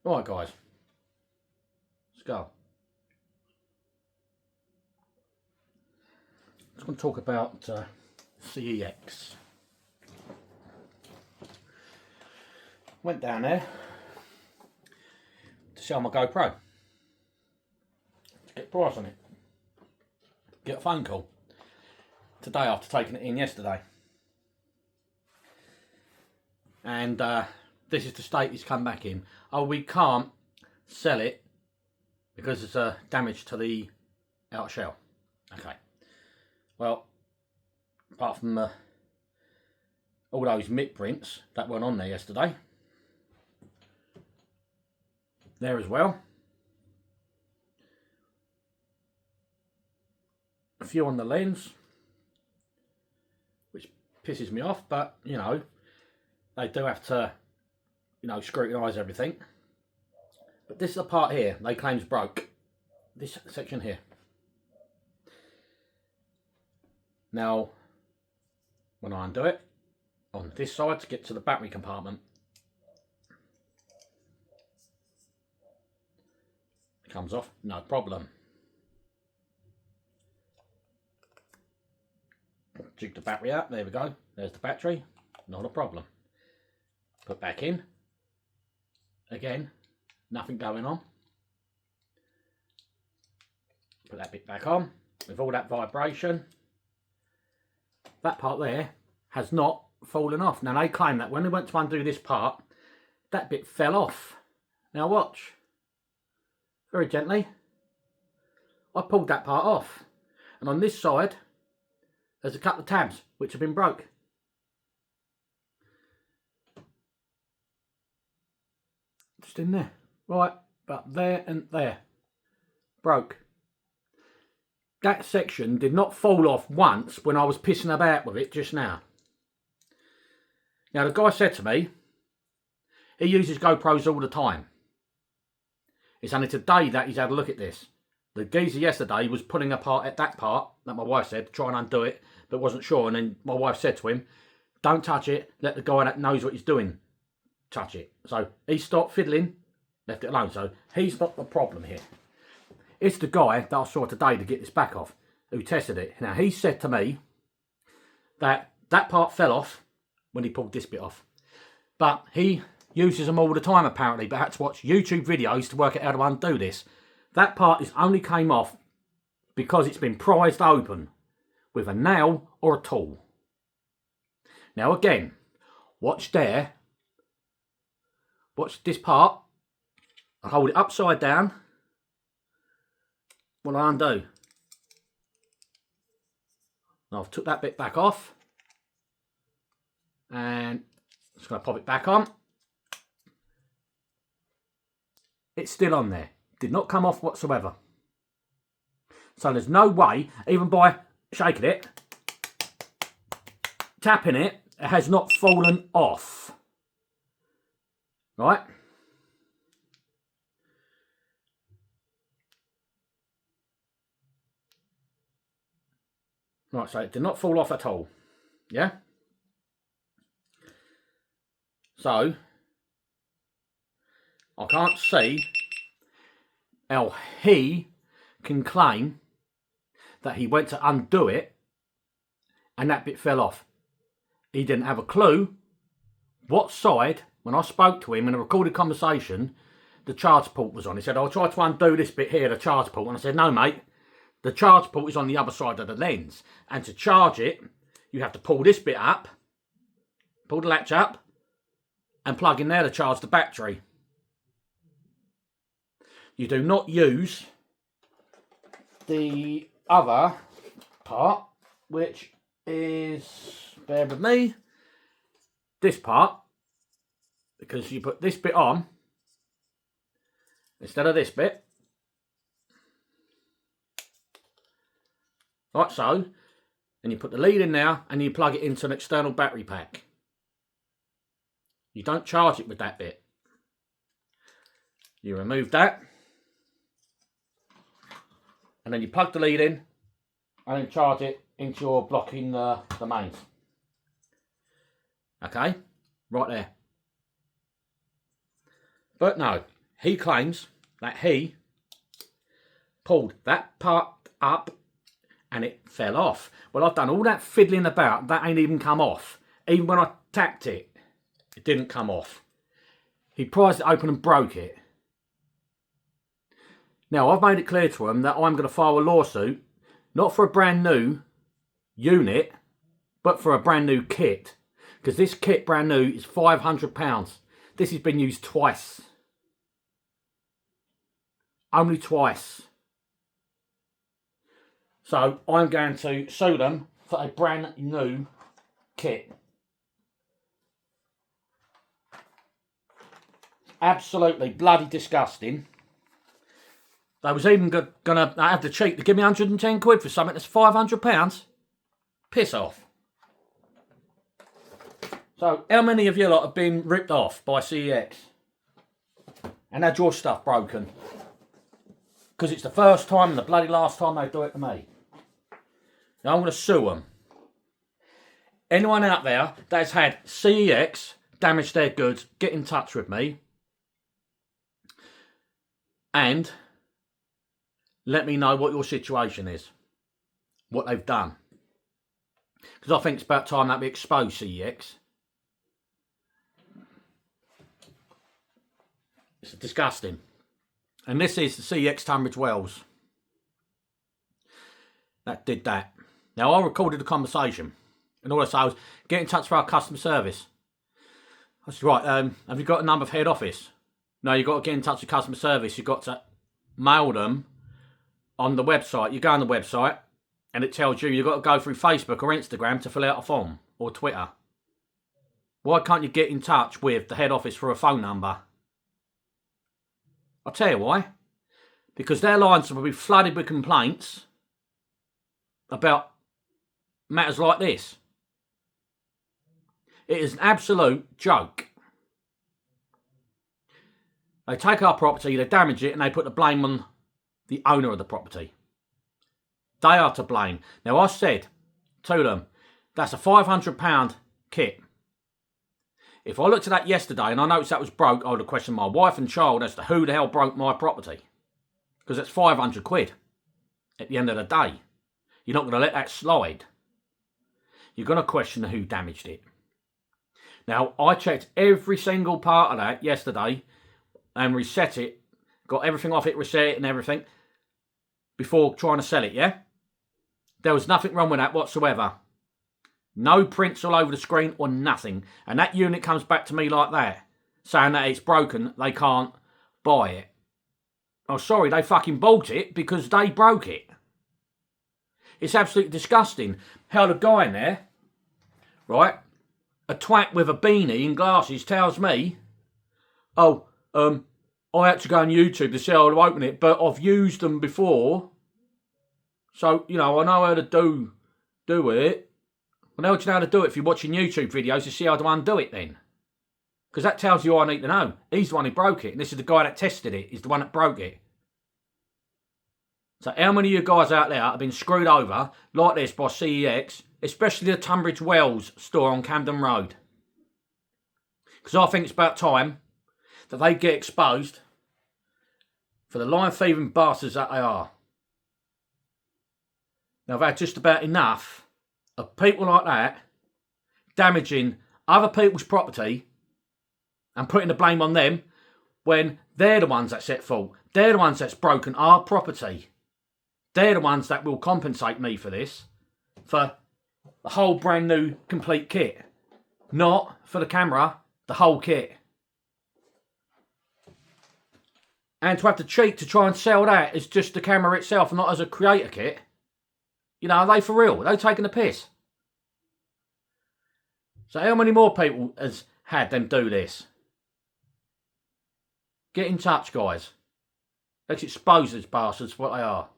Right guys, let's go. I'm going to talk about Cex. Went down there to sell my GoPro. To get a price on it. Get a phone call today after taking it in yesterday. And this is the state it's come back in. Oh, we can't sell it because it's damage to the outer shell. Okay. Well, apart from all those mitt prints that went on there yesterday, there as well. A few on the lens, which pisses me off, but you know, they do have to, you know, scrutinise everything. But this is the part here they claim's broke. This section here. Now, when I undo it on this side to get to the battery compartment, it comes off, no problem. Jig the battery out, there we go, there's the battery, not a problem. Put back in, again, nothing going on. Put that bit back on, with all that vibration, that part there has not fallen off. Now they claim that when they went to undo this part, that bit fell off. Now watch, very gently, I pulled that part off, and on this side, there's a couple of tabs which have been broke. Just in there. Right, but there and there. Broke. That section did not fall off once when I was pissing about with it just now. Now the guy said to me, he uses GoPros all the time. It's only today that he's had a look at this. The geezer yesterday was pulling apart at that part that my wife said to try and undo it, but wasn't sure. And then my wife said to him, don't touch it, let the guy that knows what he's doing touch it. So he stopped fiddling, left it alone. So he's not the problem here. It's the guy that I saw today to get this back off, who tested it. Now he said to me that that part fell off when he pulled this bit off. But he uses them all the time apparently, but had to watch YouTube videos to work out how to undo this. That part is only came off because it's been prized open with a nail or a tool. Now again, watch there. Watch this part. I hold it upside down. What I undo. Now I've took that bit back off. And just going to pop it back on. It's still on there. Did not come off whatsoever. So there's no way, even by shaking it, tapping it, it has not fallen off. Right? Right, so it did not fall off at all. Yeah? So, I can't see how he can claim that he went to undo it and that bit fell off. He didn't have a clue what side, when I spoke to him in a recorded conversation, the charge port was on. He said, I'll try to undo this bit here, the charge port. And I said, no mate, the charge port is on the other side of the lens. And to charge it, you have to pull this bit up, pull the latch up, and plug in there to charge the battery. You do not use the other part, which is, bear with me, this part, because you put this bit on instead of this bit, like so, and you put the lead in there and you plug it into an external battery pack. You don't charge it with that bit. You remove that, and then you plug the lead in and then charge it into your blocking the mains. Okay, right there. But no, he claims that he pulled that part up and it fell off. Well, I've done all that fiddling about, that ain't even come off. Even when I tacked it, it didn't come off. He prized it open and broke it. Now, I've made it clear to him that I'm going to file a lawsuit, not for a brand new unit, but for a brand new kit. Because this kit, brand new, is £500. This has been used twice. Only twice. So, I'm going to sue them for a brand new kit. Absolutely bloody disgusting. They was even going to have the cheek to give me 110 quid for something that's £500. Piss off. So, how many of you lot have been ripped off by Cex and had your stuff broken? Because it's the first time and the bloody last time they do it to me. Now, I'm going to sue them. Anyone out there that has had Cex damage their goods, get in touch with me. And let me know what your situation is. What they've done. Because I think it's about time that we expose Cex. It's disgusting. And this is the Cex Tunbridge Wells that did that. Now, I recorded the conversation. And all I said was, get in touch with our customer service. I said, right, have you got a number of head office? No, you've got to get in touch with customer service. You've got to mail them on the website. You go on the website and it tells you you've got to go through Facebook or Instagram to fill out a form, or Twitter. Why can't you get in touch with the head office for a phone number? I'll tell you why. Because their lines will be flooded with complaints about matters like this. It is an absolute joke. They take our property, they damage it, and they put the blame on the owner of the property. They are to blame. Now, I said to them, that's a £500 kit. If I looked at that yesterday and I noticed that was broke, I would have questioned my wife and child as to who the hell broke my property. Because that's 500 quid at the end of the day. You're not going to let that slide. You're going to question who damaged it. Now, I checked every single part of that yesterday and reset it. Got everything off it, reset it and everything before trying to sell it, yeah? There was nothing wrong with that whatsoever. No prints all over the screen or nothing. And that unit comes back to me like that, saying that it's broken, they can't buy it. Oh, sorry, they fucking bought it because they broke it. It's absolutely disgusting how the guy in there, right, a twat with a beanie and glasses tells me, oh, I had to go on YouTube to see how to open it, but I've used them before. So, you know, I know how to do it. Well, how do you know how to do it if you're watching YouTube videos to see how to undo it then? Because that tells you all I need to know. He's the one who broke it. And this is the guy that tested it. He's the one that broke it. So how many of you guys out there have been screwed over like this by Cex, especially the Tunbridge Wells store on Camden Road? Because I think it's about time that they get exposed for the line-thieving bastards that they are. Now, I've had just about enough of people like that damaging other people's property and putting the blame on them when they're the ones that's at fault. They're the ones that's broken our property. They're the ones that will compensate me for this, for the whole brand new complete kit. Not for the camera, the whole kit. And to have the cheek to try and sell that as just the camera itself, not as a creator kit. You know, are they for real? Are they taking the piss? So how many more people has had them do this? Get in touch, guys. Let's expose these bastards for what they are.